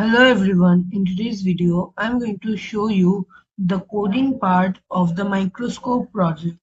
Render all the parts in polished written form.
Hello everyone, in today's video I'm going to show you the coding part of the microscope project.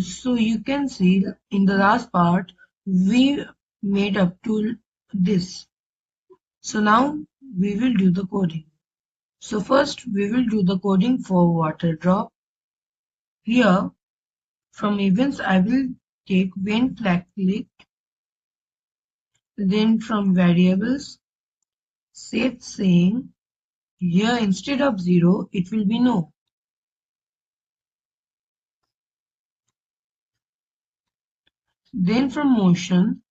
So you can see in the last part we made up to this. So now we will do the coding. So first we will do the coding for water drop. Here from events I will take when flag clicked, then from variables set saying here instead of 0 it will be no. Then from motion,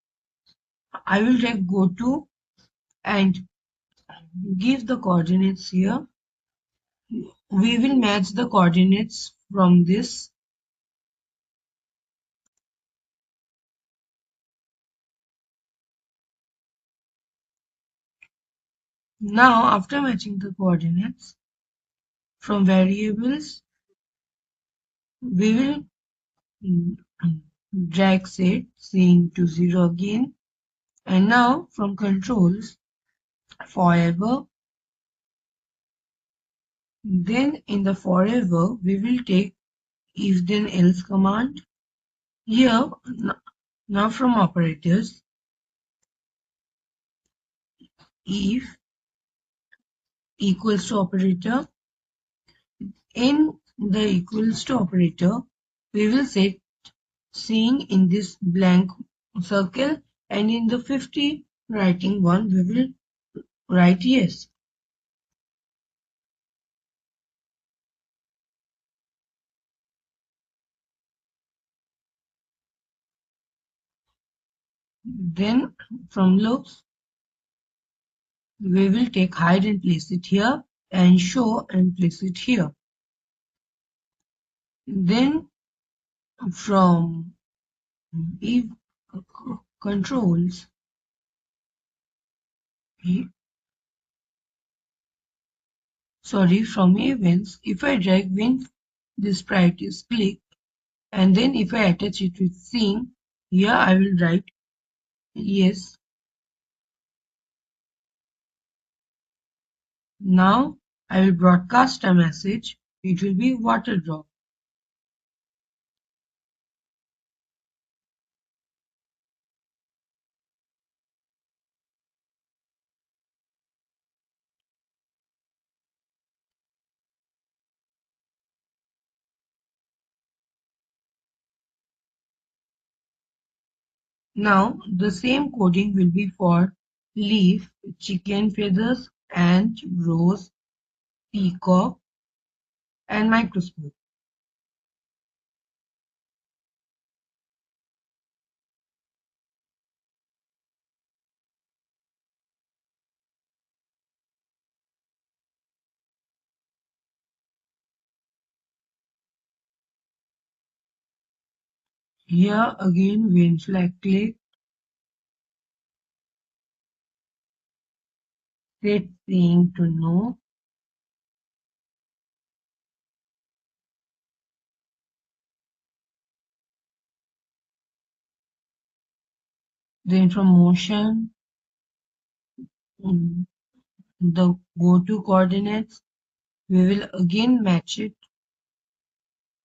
I will take go to and give the coordinates here. We will match the coordinates from this. Now, after matching the coordinates from variables, we will drag set saying to 0 again. And now from controls, forever. Then in the forever, we will take if then else command. Here, now from operators, if equals to operator. In the equals to operator, we will set seeing in this blank circle, and in the 50 writing one we will write yes. Then from loops we will take hide and place it here, and show and place it here. Then from if controls, from events, if I drag when this sprite is clicked, and then if I attach it with seeing, here I will write yes. Now I will broadcast a message. It will be water drop. Now the same coding will be for leaf, chicken feathers, ant, rose, peacock, and microscope. Here again when flag click, set saying to no. Then from motion, the go to coordinates, we will again match it.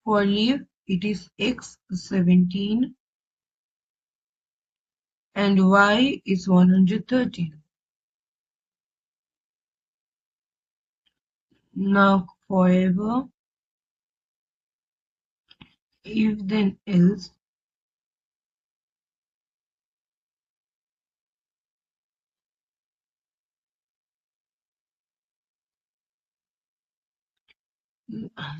For leaf, it is x17 and y is 113. Now forever, if then else,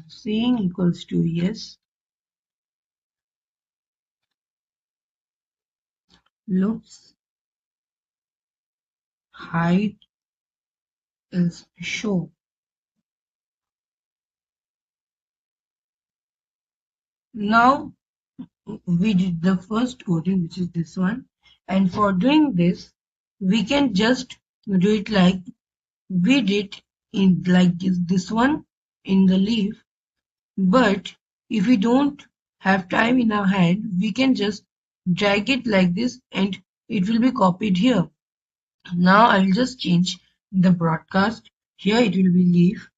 saying equals to yes, looks, height is show. Now we did the first coding, which is this one, and for doing this we can just do it like we did in like this one in the leaf. But if we don't have time in our hand, we can just drag it like this and it will be copied here. Now I will just change the broadcast. Here it will be leaf.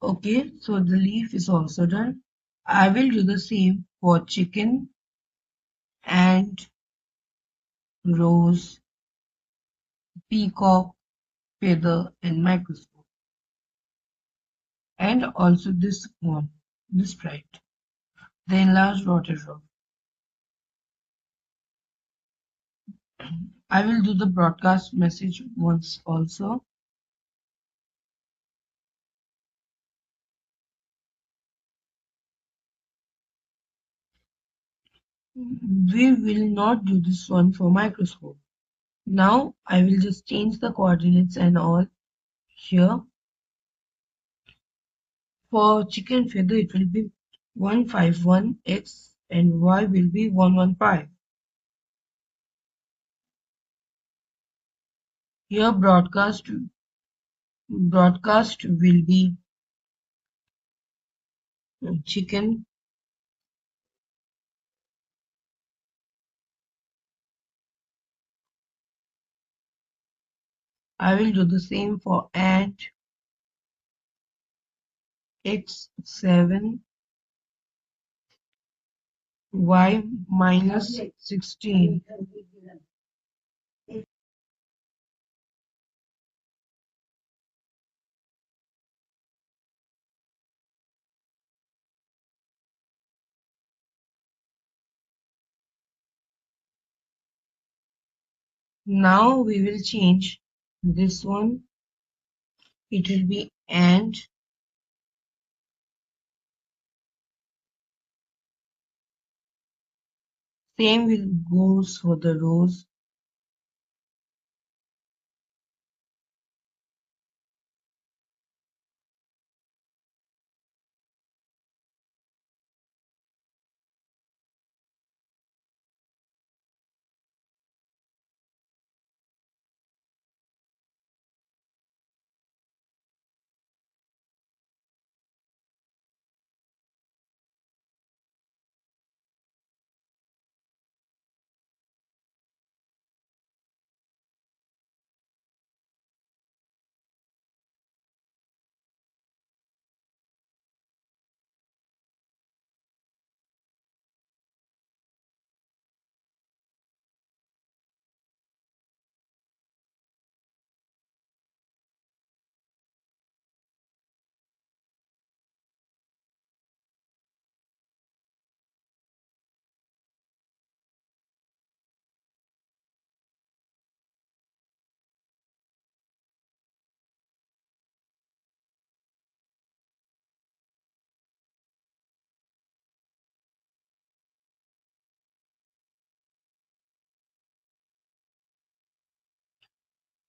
Okay, so the leaf is also done. I will do the same for chicken and rose, peacock, feather, and microscope. And also this one, this sprite, the enlarged water drop. I will do the broadcast message once also. We will not do this one for microscope. Now I will just change the coordinates and all here. For chicken feather it will be 151 x and y will be 115. Here broadcast will be chicken. I will do the same for ant x7 y minus 16. Now we will change this one. It will be ant. Same will goes for the rose.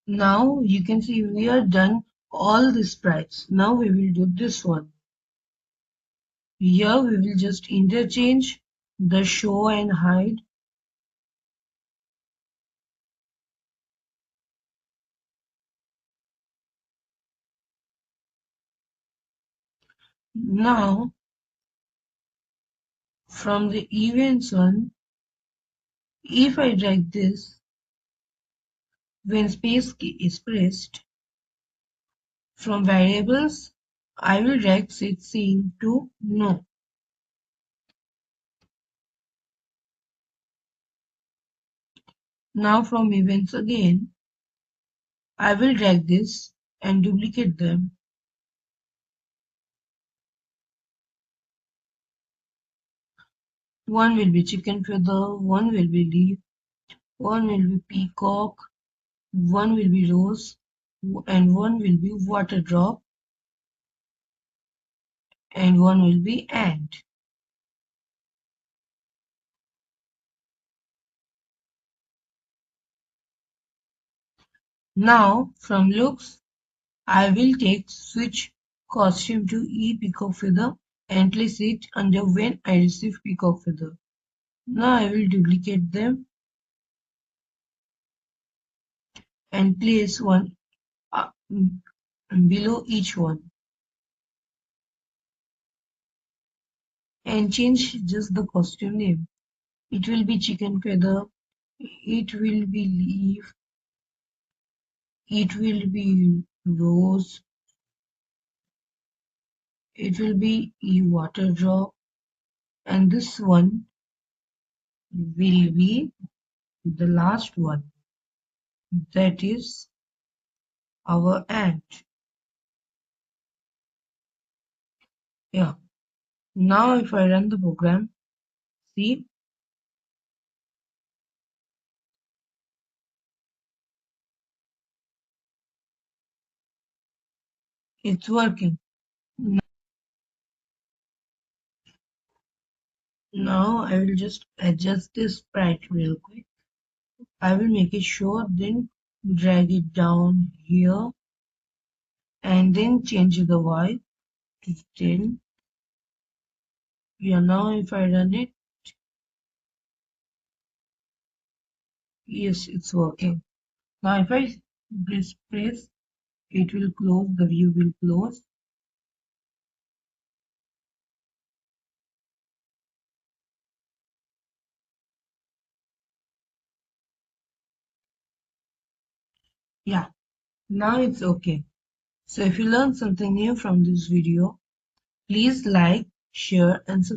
Now you can see we are done all the sprites. Now we will do this one. Here we will just interchange the show and hide. Now from the events one, if I drag this, when space key is pressed, from variables, I will drag set scene to no. Now from events again, I will drag this and duplicate them. One will be chicken feather, one will be leaf, one will be peacock, one will be rose, and one will be water drop, and one will be ant. Now from looks, I will take switch costume to E peacock feather and place it under when I receive peacock feather. Now I will duplicate them and place one below each one and change just the costume name. It will be chicken feather. It will be leaf. It will be rose. It will be a water drop. And this one will be the last one. That is our ant. Yeah. Now if I run the program, see, it's working. Now I will just adjust this sprite real quick. I will make it short, then drag it down here and then change the Y to 10. Yeah, now if I run it, yes, it's working. Now if I press, it will close, the view will close. Yeah, now it's okay. So if you learned something new from this video, please like, share and subscribe.